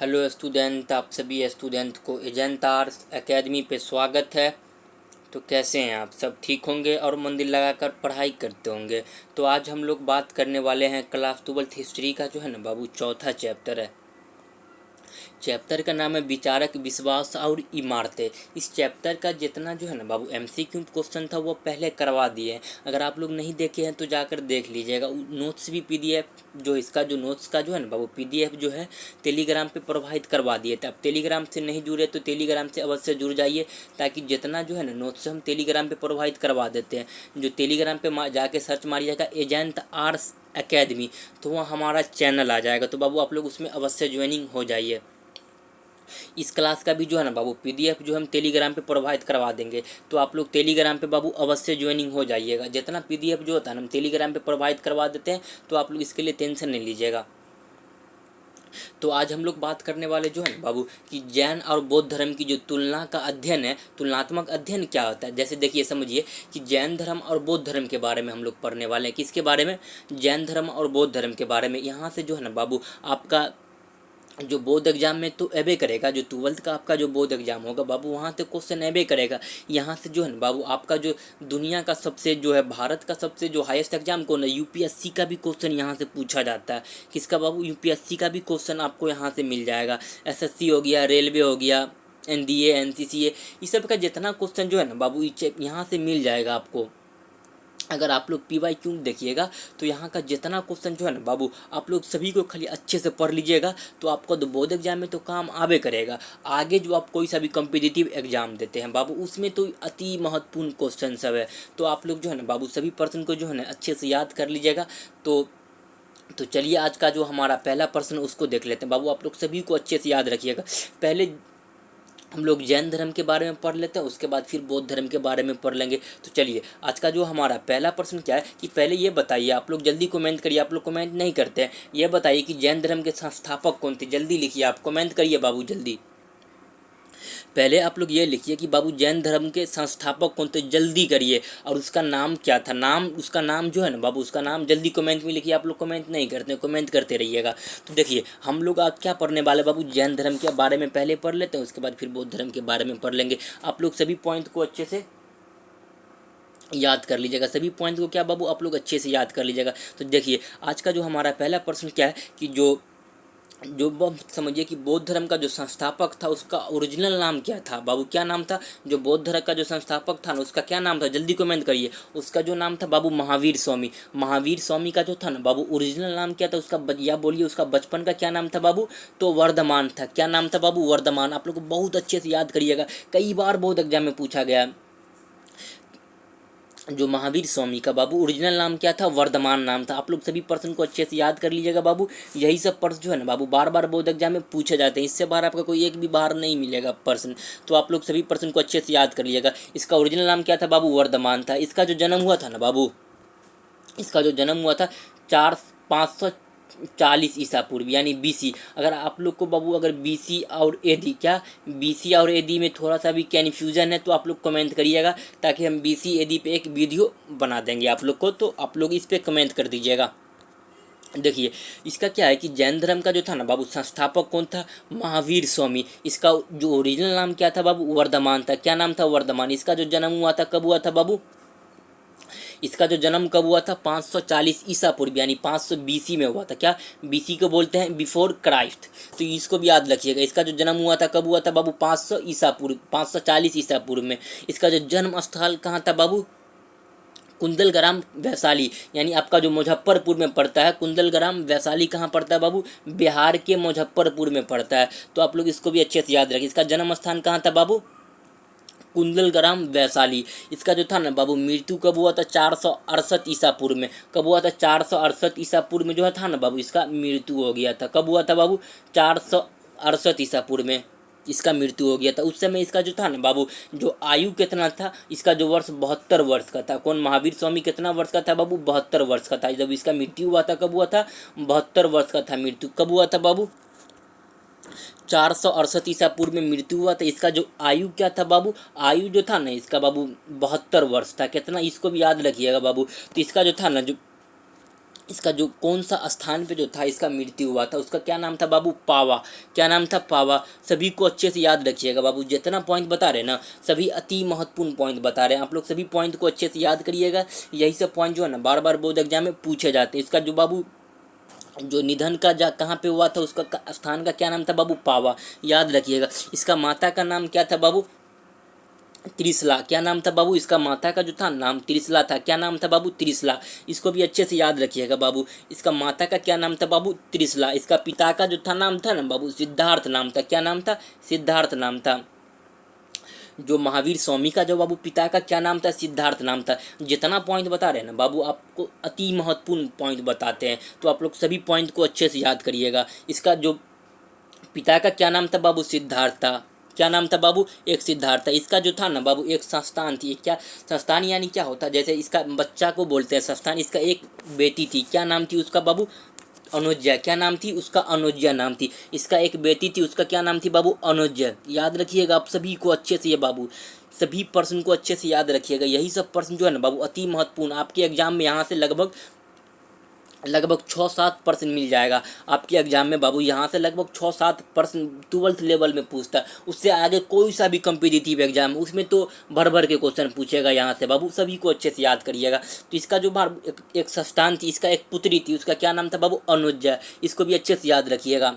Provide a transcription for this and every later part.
Hello student, आप सभी student को एजेंटार्स एकेडमी पे स्वागत है। तो कैसे हैं आप? सब ठीक होंगे और मन दिल लगाकर पढ़ाई करते होंगे। तो आज हम लोग बात करने वाले हैं क्लास 12th हिस्ट्री का जो है ना बाबू, चौथा चैप्टर है। चैप्टर का नाम है विचारक, विश्वास और इमारतें। इस चैप्टर का जितना जो है ना बाबू एमसीक्यू क्वेश्चन था वो पहले करवा दिए हैं। अगर आप लोग नहीं देखे हैं तो जाकर देख लीजिएगा। नोट्स भी पीडीएफ जो इसका जो नोट्स का जो है ना बाबू पीडीएफ जो है टेलीग्राम पे प्रोवाइड करवा दिए थे। अब टेलीग्राम से नहीं जुड़े तो टेलीग्राम से अवश्य जुड़ जाइए, ताकि जितना जो है ना नोट्स हम टेलीग्राम पे प्रोवाइड करवा देते हैं। जो टेलीग्राम पे जाके सर्च मारिएगा एजेंट आर्स एकेडमी, तो वहाँ हमारा चैनल आ जाएगा। तो बाबू आप लोग उसमें अवश्य ज्वाइनिंग हो जाइए। इस क्लास का भी जो है ना बाबू पीडीएफ जो हम टेलीग्राम पे प्रोवाइड करवा देंगे, तो आप लोग टेलीग्राम पे बाबू अवश्य ज्वाइनिंग हो जाइएगा। जितना पीडीएफ जो होता है ना हम टेलीग्राम पे प्रोवाइड करवा देते हैं, तो आप लोग इसके लिए टेंशन नहीं लीजिएगा। तो आज हम लोग बात करने वाले जो है ना बाबू कि जैन और बौद्ध धर्म की जो तुलना का अध्ययन है, तुलनात्मक अध्ययन क्या होता है। जैसे देखिए, समझिए कि जैन धर्म और बौद्ध धर्म के बारे में हम लोग पढ़ने वाले हैं। किसके बारे में? जैन धर्म और बौद्ध धर्म के बारे में। यहाँ से जो है ना बाबू आपका जो बोर्ड एग्जाम में तो एबे करेगा, जो 12th का आपका जो बोर्ड एग्जाम होगा बाबू, वहाँ से क्वेश्चन एबे करेगा। यहाँ से जो है ना बाबू आपका जो दुनिया का सबसे जो है भारत का सबसे जो हाईएस्ट एग्जाम कौन है, यूपीएससी का भी क्वेश्चन यहाँ से पूछा जाता है। किसका बाबू? यूपीएससी का भी क्वेश्चन आपको यहाँ से मिल जाएगा। एसएससी हो गया, रेलवे हो गया, एनडीए, एनसीसीए, इस सब का जितना क्वेश्चन जो है ना बाबू यहाँ से मिल जाएगा आपको। अगर आप लोग PYQ देखिएगा तो यहाँ का जितना क्वेश्चन जो है ना बाबू, आप लोग सभी को खाली अच्छे से पढ़ लीजिएगा, तो आपको तो बोर्ड एग्जाम में तो काम आवे करेगा। आगे जो आप कोई सा भी कॉम्पिटिटिव एग्जाम देते हैं बाबू, उसमें तो अति महत्वपूर्ण क्वेश्चन सब है। तो आप लोग जो है ना बाबू सभी पर्सन को जो है ना अच्छे से याद कर लीजिएगा। तो चलिए आज का जो हमारा पहला प्रश्न उसको देख लेते हैं। बाबू आप लोग सभी को अच्छे से याद रखिएगा। पहले हम लोग जैन धर्म के बारे में पढ़ लेते हैं, उसके बाद फिर बौद्ध धर्म के बारे में पढ़ लेंगे। तो चलिए आज का जो हमारा पहला प्रश्न क्या है कि पहले ये बताइए, आप लोग जल्दी कमेंट करिए। आप लोग कमेंट नहीं करते हैं। ये बताइए कि जैन धर्म के संस्थापक कौन थे? जल्दी लिखिए, आप कमेंट करिए बाबू जल्दी। पहले आप लोग ये लिखिए कि बाबू जैन धर्म के संस्थापक कौन थे, जल्दी करिए। और उसका नाम क्या था? नाम, उसका नाम जो है ना बाबू, उसका नाम जल्दी कमेंट में लिखिए। आप लोग कमेंट नहीं करते, कमेंट करते रहिएगा। तो देखिए हम लोग आज क्या पढ़ने वाले बाबू, जैन धर्म के बारे में पहले पढ़ लेते हैं, उसके बाद फिर बौद्ध धर्म के बारे में पढ़ लेंगे। आप लोग सभी पॉइंट को अच्छे से याद कर लीजिएगा। सभी पॉइंट को क्या बाबू आप लोग अच्छे से याद कर लीजिएगा। तो देखिए आज का जो हमारा पहला प्रश्न क्या है कि जो समझिए कि बौद्ध धर्म का जो संस्थापक था उसका ओरिजिनल नाम क्या था बाबू? क्या नाम था? जो बौद्ध धर्म का जो संस्थापक था ना उसका क्या नाम था? जल्दी कमेंट करिए। उसका जो नाम था बाबू महावीर स्वामी। महावीर स्वामी का जो था ना बाबू ओरिजिनल नाम क्या था उसका? या बोलिए उसका बचपन का क्या नाम था बाबू? तो वर्धमान था। क्या नाम था बाबू? वर्धमान। आप लोग को बहुत अच्छे से याद करिएगा, कई बार बहुत एग्जाम में पूछा गया। जो महावीर स्वामी का बाबू ओरिजिनल नाम क्या था? वर्धमान नाम था। आप लोग सभी पर्सन को अच्छे से याद कर लीजिएगा बाबू। यही सब पर्सन जो है ना बाबू बार बार बोर्ड एग्जाम में पूछे जाते हैं। इससे बाहर आपका कोई एक भी बाहर नहीं मिलेगा पर्सन। तो आप लोग सभी पर्सन को अच्छे से याद कर लीजिएगा। इसका ओरिजिनल नाम क्या था बाबू? वर्धमान था। इसका जो जन्म हुआ था ना बाबू, इसका जो जन्म हुआ था 540 ईसा पूर्व यानी BC। अगर आप लोग को बाबू अगर BC और AD, क्या BC और AD में थोड़ा सा भी कन्फ्यूजन है तो आप लोग कमेंट करिएगा, ताकि हम BC AD पे एक वीडियो बना देंगे आप लोग को। तो आप लोग इस पर कमेंट कर दीजिएगा। देखिए इसका क्या है कि जैन धर्म का जो था ना बाबू संस्थापक कौन था? महावीर स्वामी। इसका जो ओरिजिनल नाम क्या था बाबू? वर्धमान था। क्या नाम था? वर्धमान। इसका जो जन्म हुआ था कब हुआ था बाबू? इसका जो जन्म कब हुआ था? 540 ईसा पूर्व यानी 500 BC में हुआ था। क्या BC को बोलते हैं? Before Christ. तो इसको भी याद रखिएगा। इसका जो जन्म हुआ था कब हुआ था बाबू? 500 ईसा पूर्व, 540 ईसा पूर्व में। इसका जो जन्म स्थल कहाँ था बाबू? कुंदलग्राम वैशाली, यानी आपका जो मुजफ्फरपुर में पड़ता है। कुंदलग्राम वैशाली कहाँ पड़ता है बाबू? बिहार के मुजफ्फरपुर में पड़ता है। तो आप लोग इसको भी अच्छे से याद रखिए। इसका जन्म स्थान कहाँ था बाबू? कुंदलग्राम वैशाली। इसका जो था ना बाबू मृत्यु कब हुआ था? 468 ईसा पूर्व में। कब हुआ था? 468 ईसा पूर्व में जो है था ना बाबू इसका मृत्यु हो गया था। कब हुआ था बाबू? 468 ईसा पूर्व में इसका मृत्यु हो गया था। उस समय इसका जो था ना बाबू जो आयु कितना था? इसका जो वर्ष 72 वर्ष का था। कौन? महावीर स्वामी कितना वर्ष का था बाबू? 72 वर्ष का था। जब इसका मृत्यु हुआ था कब हुआ था? 72 वर्ष का था मृत्यु। कब हुआ था बाबू? 468 ईसा पूर्व में मृत्यु हुआ। तो इसका जो आयु क्या था बाबू? आयु जो था ना इसका बाबू 72 वर्ष था। कितना? इसको भी याद रखिएगा बाबू। तो इसका जो था ना जो इसका जो कौन सा स्थान पे जो था इसका मृत्यु हुआ था, उसका क्या नाम था बाबू? पावा। क्या नाम था? पावा। सभी को अच्छे से याद रखिएगा बाबू, जितना पॉइंट बता रहे हैं ना सभी अति महत्वपूर्ण पॉइंट बता रहे हैं, आप लोग सभी पॉइंट को अच्छे से याद करिएगा। यही सब पॉइंट जो है ना बार बार बोर्ड एग्जाम में पूछे जाते हैं। इसका जो बाबू जो निधन का जा कहाँ पे हुआ था, उसका स्थान का क्या नाम था बाबू? पावा, याद रखिएगा। इसका माता का नाम क्या था बाबू? त्रिशला। क्या नाम था बाबू? इसका माता का जो था नाम त्रिशला था। क्या नाम था बाबू? त्रिशला। इसको भी अच्छे से याद रखिएगा बाबू। इसका माता का क्या नाम था बाबू? त्रिशला। इसका पिता का जो था नाम था ना बाबू, सिद्धार्थ नाम था। क्या नाम था? सिद्धार्थ नाम था। जो महावीर स्वामी का जो बाबू पिता का क्या नाम था? सिद्धार्थ नाम था। जितना पॉइंट बता रहे हैं ना बाबू, आपको अति महत्वपूर्ण पॉइंट बताते हैं, तो आप लोग सभी पॉइंट को अच्छे से याद करिएगा। इसका जो पिता का क्या नाम था बाबू? सिद्धार्थ था। क्या नाम था बाबू? एक सिद्धार्थ था। इसका जो था ना बाबू एक संस्थान थी। क्या संस्थान यानी क्या होता है? जैसे इसका बच्चा को बोलते हैं संस्थान। इसका एक बेटी थी। क्या नाम थी उसका बाबू? अनुज्या। क्या नाम थी उसका? अनुज्या नाम थी। इसका एक बेटी थी, उसका क्या नाम थी बाबू? अनुज्या। याद रखिएगा आप सभी को अच्छे से, ये बाबू सभी प्रश्न को अच्छे से याद रखिएगा। यही सब प्रश्न जो है ना बाबू अति महत्वपूर्ण, आपके एग्जाम में यहाँ से लगभग 6-7% मिल जाएगा आपके एग्जाम में बाबू। यहाँ से लगभग 6-7% 12th लेवल में पूछता है। उससे आगे कोई सा भी कम्पिटिटिव एग्जाम उसमें तो भर भर के क्वेश्चन पूछेगा यहाँ से बाबू, सभी को अच्छे से याद करिएगा। तो इसका जो बार एक संस्थान थी, इसका एक पुत्री थी, उसका क्या नाम था बाबू? अनुज्जा। इसको भी अच्छे से याद रखिएगा।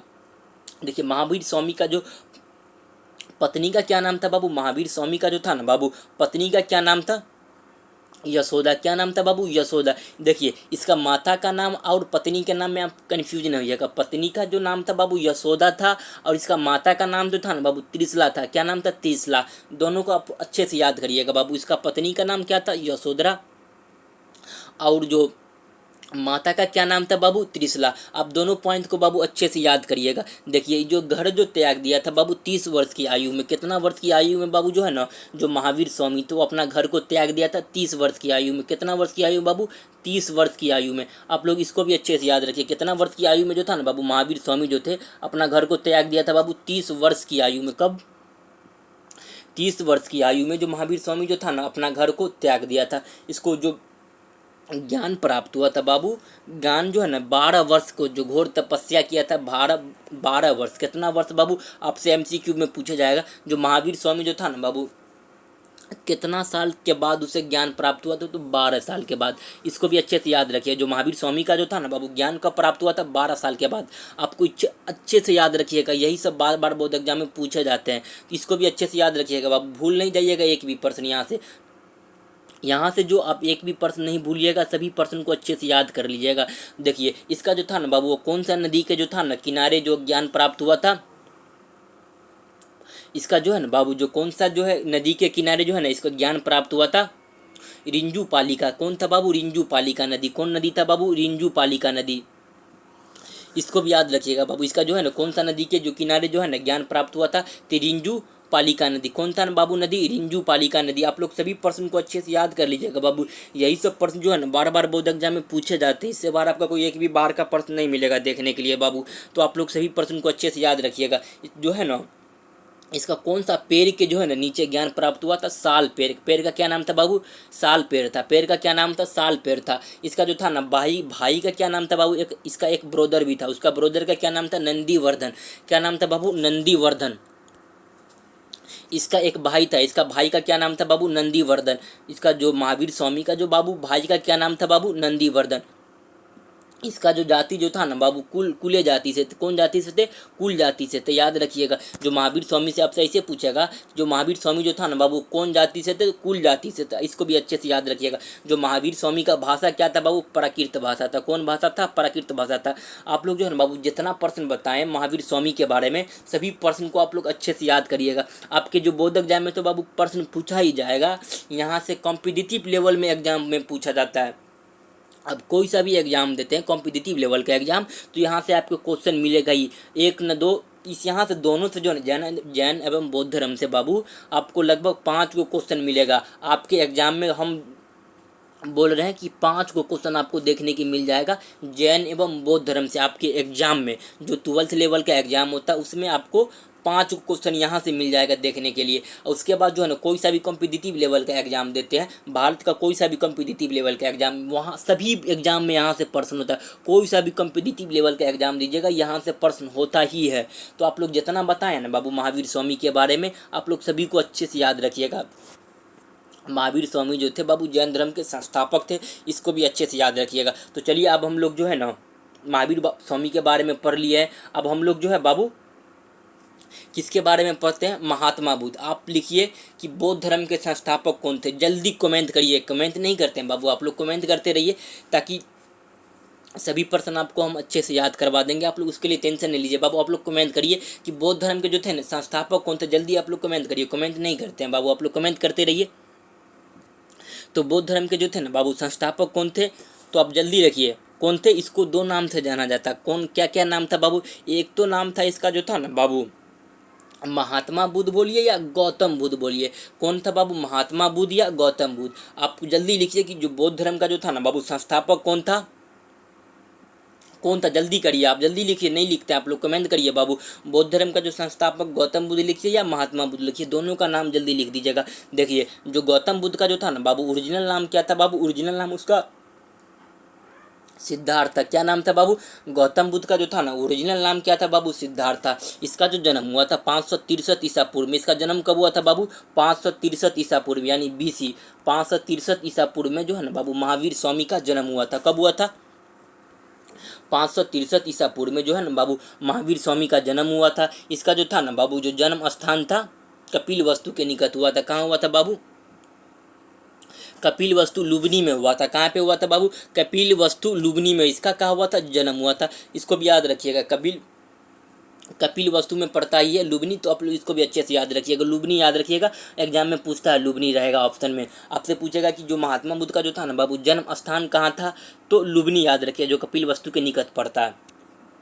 देखिए महावीर स्वामी का जो पत्नी का क्या नाम था बाबू? महावीर स्वामी का जो था ना बाबू पत्नी का क्या नाम था? यशोदा। क्या नाम था बाबू? यशोदा। देखिए इसका माता का नाम और पत्नी के नाम में आप कन्फ्यूज नहीं होइएगा। पत्नी का जो नाम था बाबू यशोदा था, और इसका माता का नाम जो था ना बाबू त्रिशला था। क्या नाम था? त्रिशला। दोनों को आप अच्छे से याद करिएगा बाबू। इसका पत्नी का नाम क्या था? यशोधरा, और जो माता का क्या नाम था बाबू? त्रिशला। आप दोनों पॉइंट को बाबू अच्छे से याद करिएगा। देखिए जो घर जो त्याग दिया था बाबू 30 वर्ष की आयु में, कितना वर्ष की आयु में बाबू जो है ना, जो महावीर स्वामी तो अपना घर को त्याग दिया था 30 वर्ष की आयु में। कितना वर्ष की आयु बाबू? 30 वर्ष की आयु में। आप लोग इसको भी अच्छे से याद रखिए। कितना वर्ष की आयु में जो था ना बाबू महावीर स्वामी जो थे अपना घर को त्याग दिया था बाबू? 30 वर्ष की आयु में। कब? 30 वर्ष की आयु में जो महावीर स्वामी जो था ना अपना घर को त्याग दिया था। इसको जो ज्ञान प्राप्त हुआ था बाबू, ज्ञान जो है ना 12 वर्ष को जो घोर तपस्या किया था, 12 वर्ष। कितना वर्ष बाबू? आपसे एमसीक्यू में पूछा जाएगा। जो महावीर स्वामी जो था ना बाबू कितना साल के बाद उसे ज्ञान प्राप्त हुआ था? तो 12 साल के बाद। इसको भी अच्छे से याद रखिए। जो महावीर स्वामी का जो था ना बाबू ज्ञान कब प्राप्त हुआ था? 12 साल के बाद। आपको अच्छे से याद रखिएगा, यही सब बार बार बोर्ड एग्जाम में पूछे जाते हैं, तो इसको भी अच्छे से याद रखिएगा बाबू। भूल नहीं जाइएगा एक भी प्रश्न यहाँ से जो आप एक भी प्रश्न नहीं भूलिएगा, सभी प्रश्न को अच्छे से याद कर लीजिएगा। देखिए इसका जो था ना बाबू वो कौन सा नदी के जो था ना किनारे जो ज्ञान प्राप्त हुआ था? इसका जो है ना बाबू जो कौन सा जो है नदी के किनारे जो है ना इसको ज्ञान प्राप्त हुआ था? रिंजू पालिका। कौन था बाबू? रिंजू पालिका नदी। कौन नदी था बाबू? रिंजू पालिका नदी। इसको भी याद रखिएगा बाबू। इसका जो है ना कौन सा नदी के जो किनारे जो है ना ज्ञान प्राप्त हुआ था? तो रिंजू पालिका नदी। कौन था ना बाबू नदी? रिंजू पालिका नदी। आप लोग सभी प्रश्न को अच्छे से याद कर लीजिएगा बाबू। यही सब प्रश्न जो है ना बार बार बोर्ड एग्जाम में पूछे जाते हैं। इससे बार आपका कोई एक भी बार का प्रश्न नहीं मिलेगा देखने के लिए बाबू। तो आप लोग सभी प्रश्न को अच्छे से याद रखिएगा। जो है ना इसका कौन सा पेड़ के जो है ना नीचे ज्ञान प्राप्त हुआ था? साल पेड़। पेड़ का क्या नाम था बाबू? साल पेड़ था। पेड़ का क्या नाम था? साल पेड़ था। इसका जो था ना भाई का क्या नाम था बाबू? इसका एक ब्रोदर भी था, उसका ब्रोदर का क्या नाम था? नंदीवर्धन। क्या नाम था बाबू? नंदीवर्धन। इसका एक भाई था, इसका भाई का क्या नाम था बाबू? नंदीवर्धन। इसका जो महावीर स्वामी का जो बाबू भाई का क्या नाम था बाबू? नंदीवर्धन। इसका जो जाति जो था ना बाबू कुले जाति से। कौन जाति से थे? कुल जाति से थे। याद रखिएगा। जो महावीर स्वामी से आपसे ऐसे पूछेगा, जो महावीर स्वामी जो था ना बाबू कौन जाति से थे? कुल जाति से था। इसको भी अच्छे से याद रखिएगा। जो महावीर स्वामी का भाषा क्या था बाबू? प्राकृत भाषा था। कौन भाषा था? प्राकृत भाषा था। आप लोग जो है ना बाबू जितना प्रश्न बताएं महावीर स्वामी के बारे में, सभी प्रश्न को आप लोग अच्छे से याद करिएगा। आपके जो बोर्ड एग्जाम में तो बाबू प्रश्न पूछा ही जाएगा। यहाँ से कॉम्पिटिटिव लेवल में एग्जाम में पूछा जाता है। अब कोई सा भी एग्ज़ाम देते हैं कॉम्पिटिटिव लेवल का एग्ज़ाम, तो यहाँ से आपको क्वेश्चन मिलेगा ही, एक न दो। इस यहाँ से दोनों से जो है जैन एवं बौद्ध धर्म से बाबू आपको लगभग 5 को क्वेश्चन मिलेगा आपके एग्ज़ाम में। हम बोल रहे हैं कि 5 को क्वेश्चन आपको देखने की मिल जाएगा जैन एवं बौद्ध धर्म से। आपके एग्जाम में जो 12th लेवल का एग्जाम होता है उसमें आपको 5 क्वेश्चन यहाँ से मिल जाएगा देखने के लिए। और उसके बाद जो है ना कोई सा भी कॉम्पिटिटिव लेवल का एग्जाम देते हैं, भारत का कोई सा भी कॉम्पिटिटिव लेवल का एग्जाम, वहाँ सभी एग्जाम में यहाँ से प्रश्न होता है। कोई सा भी कॉम्पिटिटिव लेवल का एग्जाम दीजिएगा यहाँ से प्रश्न होता ही है। तो आप लोग जितना बताएं ना बाबू महावीर स्वामी के बारे में, आप लोग सभी को अच्छे से याद रखिएगा। महावीर स्वामी जो थे बाबू जैन धर्म के संस्थापक थे, इसको भी अच्छे से याद रखिएगा। तो चलिए अब हम लोग जो है ना महावीर स्वामी के बारे में पढ़ लिए हैं। अब हम लोग जो है बाबू किसके बारे में पढ़ते हैं, महात्मा बुद्ध। आप लिखिए कि बौद्ध धर्म के संस्थापक कौन थे, जल्दी कमेंट करिए। कमेंट नहीं करते हैं बाबू, आप लोग कमेंट करते रहिए ताकि सभी प्रश्न आपको हम अच्छे से याद करवा देंगे। आप लोग उसके लिए टेंशन नहीं लीजिए बाबू। आप लोग कमेंट करिए कि बौद्ध धर्म के जो थे ना संस्थापक कौन थे, जल्दी आप लोग कमेंट करिए। कमेंट नहीं करते हैं बाबू, आप लोग कमेंट करते रहिए। तो बौद्ध धर्म के जो थे ना बाबू संस्थापक कौन थे, तो आप जल्दी रखिए कौन थे। इसको 2 नाम से जाना जाता। कौन, क्या क्या नाम था बाबू? एक तो नाम था इसका जो था ना बाबू महात्मा बुद्ध बोलिए या गौतम बुद्ध बोलिए। कौन था बाबू, महात्मा बुद्ध या गौतम बुद्ध? आप जल्दी लिखिए कि जो बौद्ध धर्म का जो था ना बाबू संस्थापक कौन था, कौन था? जल्दी करिए, आप जल्दी लिखिए। नहीं लिखते आप लोग कमेंट करिए बाबू। बौद्ध धर्म का जो संस्थापक गौतम बुद्ध लिखिए या महात्मा बुद्ध लिखिए, दोनों का नाम जल्दी लिख दीजिएगा। देखिए जो गौतम बुद्ध का जो था ना बाबू ओरिजिनल नाम क्या था बाबू? ओरिजिनल नाम उसका सिद्धार्थ था। क्या नाम था बाबू? गौतम बुद्ध का जो था ना ओरिजिनल नाम क्या था बाबू? सिद्धार्थ था। इसका जो जन्म हुआ था 563 ईसा पूर्व में। इसका जन्म कब हुआ था बाबू? 563 ईसा पूर्व यानी BC 563 ईसा पूर्व में जो है ना बाबू महावीर स्वामी का जन्म हुआ था। कब हुआ था? 563 ईसा पूर्व में जो है ना बाबू महावीर स्वामी का जन्म हुआ था। इसका जो था ना बाबू जो जन्म स्थान था कपिल वस्तु के निकट हुआ था। कहाँ हुआ था बाबू? कपिल वस्तु लुबनी में हुआ था। कहाँ पे हुआ था बाबू? कपिल वस्तु लुबनी में इसका कहा हुआ था, जन्म हुआ था। इसको भी याद रखिएगा। कपिल वस्तु में पड़ता ही है लुबनी, तो आप लोग इसको भी अच्छे से याद रखिएगा। लुबनी याद रखिएगा, एग्जाम में पूछता है लुबनी रहेगा ऑप्शन में। आपसे पूछेगा कि जो महात्मा बुद्ध का जो था ना बाबू जन्म स्थान कहाँ था, तो लुबनी याद रखिए जो कपिल वस्तु के निकट पड़ता है।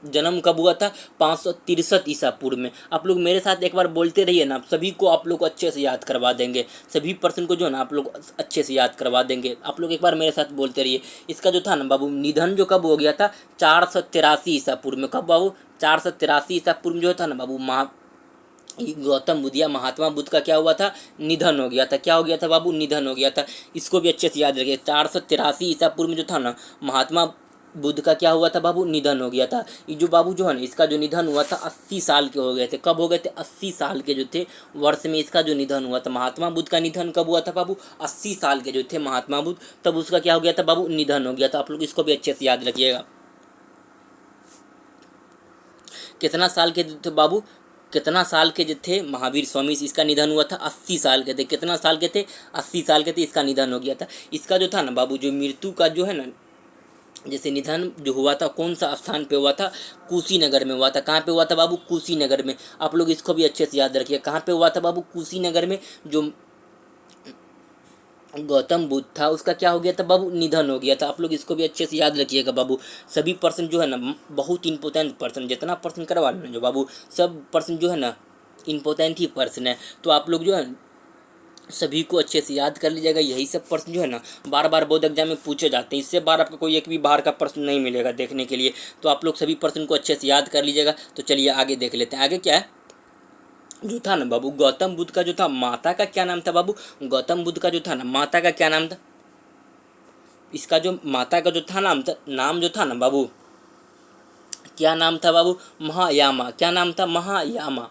जन्म कब हुआ था? 563 ईसा पूर्व में। आप लोग मेरे साथ एक बार बोलते रहिए ना, सभी को आप लोग अच्छे से याद करवा देंगे। सभी पर्सन को जो है ना आप लोग अच्छे से याद करवा देंगे। आप लोग एक बार मेरे साथ बोलते रहिए। इसका जो था ना बाबू निधन जो कब हो गया था? 483 ईसा पूर्व में। कब बाबू? 483 ईसा पूर्व में जो था ना बाबू गौतम बुद्ध या महात्मा बुद्ध का क्या हुआ था? निधन हो गया था। क्या हो गया था बाबू? निधन हो गया था। इसको भी अच्छे से याद रखिए। 483 ईसा पूर्व में जो था ना महात्मा बुद्ध का क्या हुआ था बाबू? निधन हो गया था। ये जो बाबू जो है ना इसका जो निधन हुआ था 80 साल के हो गए थे। कब हो गए थे? 80 साल के जो थे वर्ष में इसका जो निधन हुआ था। महात्मा बुद्ध का निधन कब हुआ था बाबू? 80 साल के जो थे महात्मा बुद्ध, तब उसका क्या हो गया था बाबू? निधन हो गया था। आप लोग इसको भी अच्छे से याद रखिएगा। कितना साल के थे बाबू? कितना साल के जो थे महावीर स्वामी, इसका निधन हुआ था 80 साल के थे। कितना साल के थे? 80 साल के थे, इसका निधन हो गया था। इसका जो था ना बाबू जो मृत्यु का जो है ना जैसे निधन जो हुआ था कौन सा स्थान पे हुआ था? कुशीनगर में हुआ था। कहाँ पे हुआ था बाबू? कुशीनगर में। आप लोग इसको भी अच्छे से याद रखिए। कहाँ पे हुआ था बाबू? कुशीनगर में। जो गौतम बुद्ध था उसका क्या हो गया था बाबू? निधन हो गया था। आप लोग इसको भी अच्छे से याद रखिएगा बाबू। सभी पर्सन जो है ना बहुत इंपॉर्टेंट पर्सन, जितना पर्सन करवा लेना जो बाबू सब पर्सन जो है ना इंपॉर्टेंट ही पर्सन है। तो आप लोग जो है सभी को अच्छे से याद कर लीजिएगा। यही सब प्रश्न जो है ना बार बार बोर्ड एग्जाम में पूछे जाते हैं। इससे बार आपको कोई एक भी बाहर का प्रश्न नहीं मिलेगा देखने के लिए। तो आप लोग सभी प्रश्न को अच्छे से याद कर लीजिएगा। तो चलिए आगे देख लेते हैं। आगे क्या है जो था ना बाबू गौतम बुद्ध का जो था माता का क्या नाम था बाबू? गौतम बुद्ध का जो था ना माता का क्या नाम था? इसका जो माता का जो था नाम जो था ना बाबू क्या नाम था बाबू? महायामा। क्या नाम था? महायामा।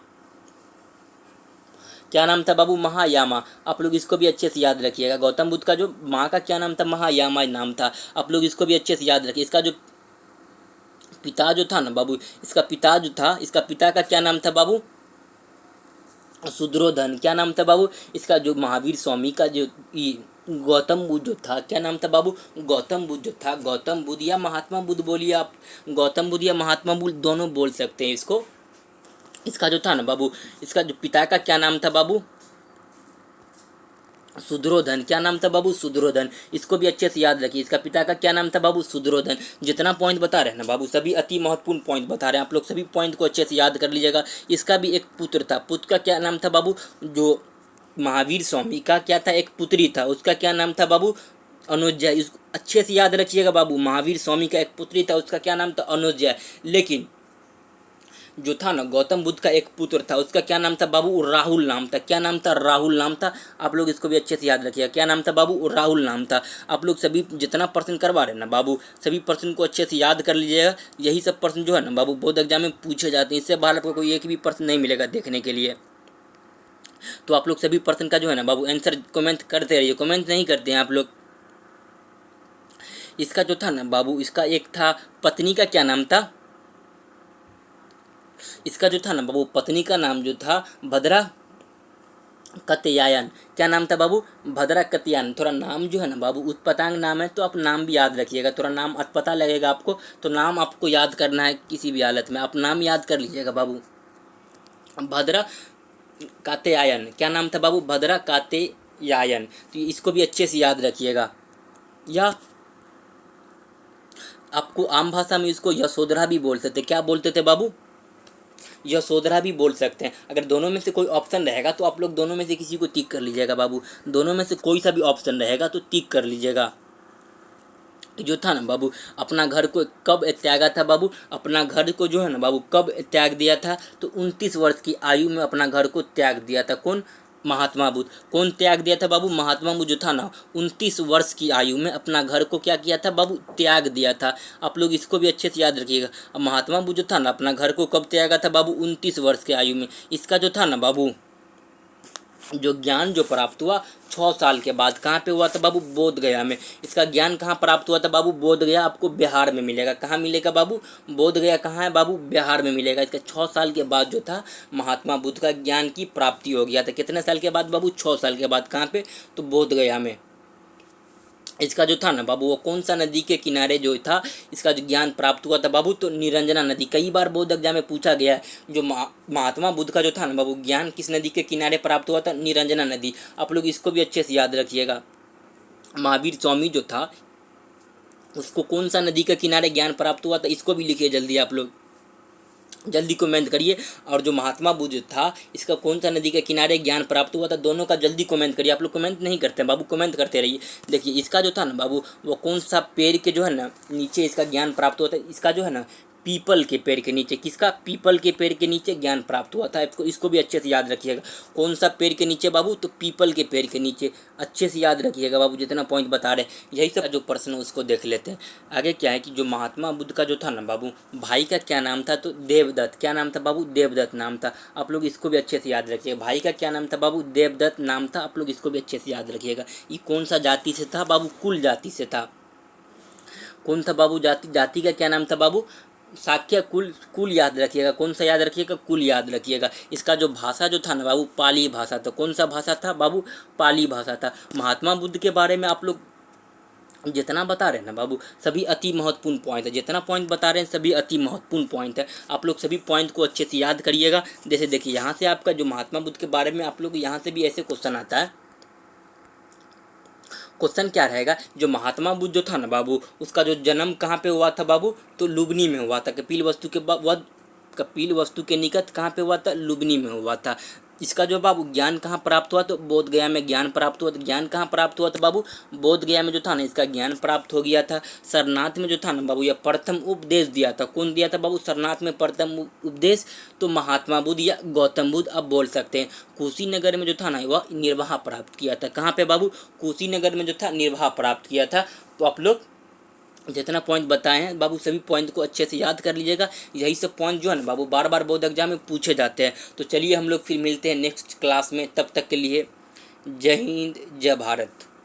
क्या नाम था बाबू? महायामा। आप लोग इसको भी अच्छे से याद रखिएगा। गौतम बुद्ध का जो माँ का क्या नाम था? महायामा नाम था। आप लोग इसको भी अच्छे से याद रखिए। इसका जो पिता जो था ना बाबू इसका पिता जो था इसका पिता का क्या नाम था बाबू? शुद्रोधन। क्या नाम था बाबू? इसका जो महावीर स्वामी का जो गौतम बुद्ध जो था क्या नाम था बाबू? गौतम बुद्ध जो था, गौतम बुद्ध या महात्मा बुद्ध बोलिए आप। गौतम बुद्ध या महात्मा बुद्ध दोनों बोल सकते हैं इसको। इसका जो था ना बाबू इसका जो पिता का क्या नाम था बाबू? शुद्रोधन। क्या नाम था बाबू? शुद्रोधन। इसको भी अच्छे से याद रखिए। इसका पिता का क्या नाम था बाबू? शुद्रोधन। जितना पॉइंट बता रहे हैं ना बाबू सभी अति महत्वपूर्ण पॉइंट बता रहे हैं। आप लोग सभी पॉइंट को अच्छे से याद कर लीजिएगा। इसका भी एक पुत्र था। पुत्र का क्या नाम था बाबू? जो महावीर स्वामी का क्या था? एक पुत्री था। उसका क्या नाम था बाबू? अनुज्ञा, इसको अच्छे से याद रखिएगा बाबू। महावीर स्वामी का एक पुत्री था, उसका क्या नाम था? अनुज्ञा। लेकिन जो था ना गौतम बुद्ध का एक पुत्र था, उसका क्या नाम था बाबू? राहुल नाम था। क्या नाम था? राहुल नाम था। आप लोग इसको भी अच्छे से याद रखिएगा। क्या नाम था बाबू? राहुल नाम था। आप लोग सभी जितना प्रश्न करवा रहे हैं ना बाबू, सभी प्रश्न को अच्छे से याद कर लीजिएगा। यही सब प्रश्न जो है ना बाबू बोर्ड एग्जाम में पूछे जाते हैं, इससे बाहर आपको कोई एक भी प्रश्न नहीं मिलेगा देखने के लिए। तो आप लोग सभी प्रश्न का जो है ना बाबू आंसर कमेंट करते रहिए। कमेंट नहीं करते हैं आप लोग। इसका जो था ना बाबू, इसका एक था पत्नी का क्या नाम था? इसका जो था ना बाबू पत्नी का नाम जो था भद्रा कत्यायन। क्या नाम था बाबू? भद्रा कत्यायन। थोड़ा नाम जो है ना बाबू उत्पतांग नाम है, तो आप नाम भी याद रखिएगा। थोड़ा नाम अटपटा लगेगा आपको, तो नाम आपको याद करना है किसी भी हालत में। आप नाम याद कर लीजिएगा बाबू। भद्रा कात्यायन। क्या नाम था बाबू? भद्रा कात्यायन। तो इसको भी अच्छे से याद रखिएगा। या आपको आम भाषा में इसको यशोधरा भी बोलते थे। क्या बोलते थे बाबू? यशोधरा भी बोल सकते हैं। अगर दोनों में से कोई ऑप्शन रहेगा तो आप लोग दोनों में से किसी को टिक कर लीजिएगा बाबू। दोनों में से कोई सा भी ऑप्शन रहेगा तो टिक कर लीजिएगा। जो था ना बाबू अपना घर को कब त्यागा था बाबू? अपना घर को जो है ना बाबू कब त्याग दिया था? तो 29 वर्ष की आयु में अपना घर को त्याग दिया था। कौन? महात्मा बुद्ध। कौन त्याग दिया था बाबू? महात्मा बुद्ध जो था ना 29 वर्ष की आयु में अपना घर को क्या किया था बाबू? त्याग दिया था। आप लोग इसको भी अच्छे से याद रखिएगा। अब महात्मा बुद्ध जो था ना अपना घर को कब त्यागा था बाबू? 29 वर्ष की आयु में। इसका जो था ना बाबू जो ज्ञान जो प्राप्त हुआ 6 साल के बाद, कहाँ पे हुआ था बाबू? बोध गया में। इसका ज्ञान कहाँ प्राप्त हुआ था बाबू? बोध गया। आपको बिहार में मिलेगा। कहाँ मिलेगा बाबू? बोध गया कहाँ है बाबू? बिहार में मिलेगा। इसका 6 साल के बाद जो था महात्मा बुद्ध का ज्ञान की प्राप्ति हो गया था। कितने साल के बाद बाबू? 6 साल के बाद। कहाँ पे? तो बोध गया में। इसका जो था ना बाबू वो कौन सा नदी के किनारे जो था इसका जो ज्ञान प्राप्त हुआ था बाबू? तो निरंजना नदी। कई बार बोर्ड एग्जाम में पूछा गया है जो महात्मा बुद्ध का जो था ना बाबू ज्ञान किस नदी के किनारे प्राप्त हुआ था? निरंजना नदी। आप लोग इसको भी अच्छे से याद रखिएगा। महावीर स्वामी जो था उसको कौन सा नदी के किनारे ज्ञान प्राप्त हुआ था? इसको भी लिखिए जल्दी आप लोग, जल्दी कमेंट करिए। और जो महात्मा बुद्ध था इसका कौन सा नदी के किनारे ज्ञान प्राप्त हुआ था? दोनों का जल्दी कमेंट करिए। आप लोग कमेंट नहीं करते हैं बाबू, कमेंट करते रहिए। देखिए इसका जो था ना बाबू वो कौन सा पेड़ के जो है ना नीचे इसका ज्ञान प्राप्त हुआ था? इसका जो है ना पीपल के पेड़ के नीचे। किसका? पीपल के पेड़ के नीचे ज्ञान प्राप्त हुआ था। इसको भी अच्छे से याद रखिएगा। कौन सा पेड़ के नीचे बाबू? तो पीपल के पेड़ के नीचे। अच्छे से याद रखिएगा बाबू जितना पॉइंट बता रहे हैं। यही सब जो प्रश्न उसको देख लेते हैं। आगे क्या है कि जो महात्मा बुद्ध का जो था ना बाबू भाई का क्या नाम था? तो देवदत्त। क्या नाम था बाबू? देवदत्त नाम था। आप लोग इसको भी अच्छे से याद रखिएगा। भाई का क्या नाम था बाबू? देवदत्त नाम था। आप लोग इसको भी अच्छे से याद रखिएगा। ये कौन सा जाति से था बाबू? कुल जाति से था। कौन था बाबू जाति? जाति का क्या नाम था बाबू? शाक्य कुल। कुल याद रखिएगा। कौन सा याद रखिएगा? कुल याद रखिएगा। इसका जो भाषा जो था ना बाबू पाली भाषा था। कौन सा भाषा था बाबू? पाली भाषा था। महात्मा बुद्ध के बारे में आप लोग जितना बता रहे हैं ना बाबू सभी अति महत्वपूर्ण पॉइंट है। जितना पॉइंट बता रहे हैं सभी अति महत्वपूर्ण पॉइंट है। आप लोग सभी पॉइंट को अच्छे से याद करिएगा। जैसे देखिए यहाँ से आपका जो महात्मा बुद्ध के बारे में आप लोग यहाँ से भी ऐसे क्वेश्चन आता है। क्वेश्चन क्या रहेगा? जो महात्मा बुद्ध जो था ना बाबू उसका जो जन्म कहाँ पे हुआ था बाबू? तो लुबनी में हुआ था। कपिल वस्तु के निकट कहाँ पे हुआ था? लुबनी में हुआ था। इसका जो बाबू ज्ञान कहाँ प्राप्त हुआ? तो बोध गया में ज्ञान प्राप्त हुआ। तो ज्ञान कहाँ प्राप्त हुआ था बाबू? बोध गया में जो था ना इसका ज्ञान प्राप्त हो गया था। सरनाथ में जो था ना बाबू यह प्रथम उपदेश दिया था। कौन दिया था बाबू? सरनाथ में प्रथम उपदेश तो महात्मा बुद्ध या गौतम बुद्ध अब बोल सकते हैं। कुशीनगर में जो था ना वह निर्वाह प्राप्त किया था। कहाँ पे बाबू? कुशीनगर में जो था निर्वाह प्राप्त किया था। तो आप लोग जितना पॉइंट बताए हैं बाबू सभी पॉइंट को अच्छे से याद कर लीजिएगा। यही सब पॉइंट जो है ना बाबू बार बार बोर्ड एग्जाम में पूछे जाते हैं। तो चलिए हम लोग फिर मिलते हैं नेक्स्ट क्लास में। तब तक के लिए जय हिंद जय भारत।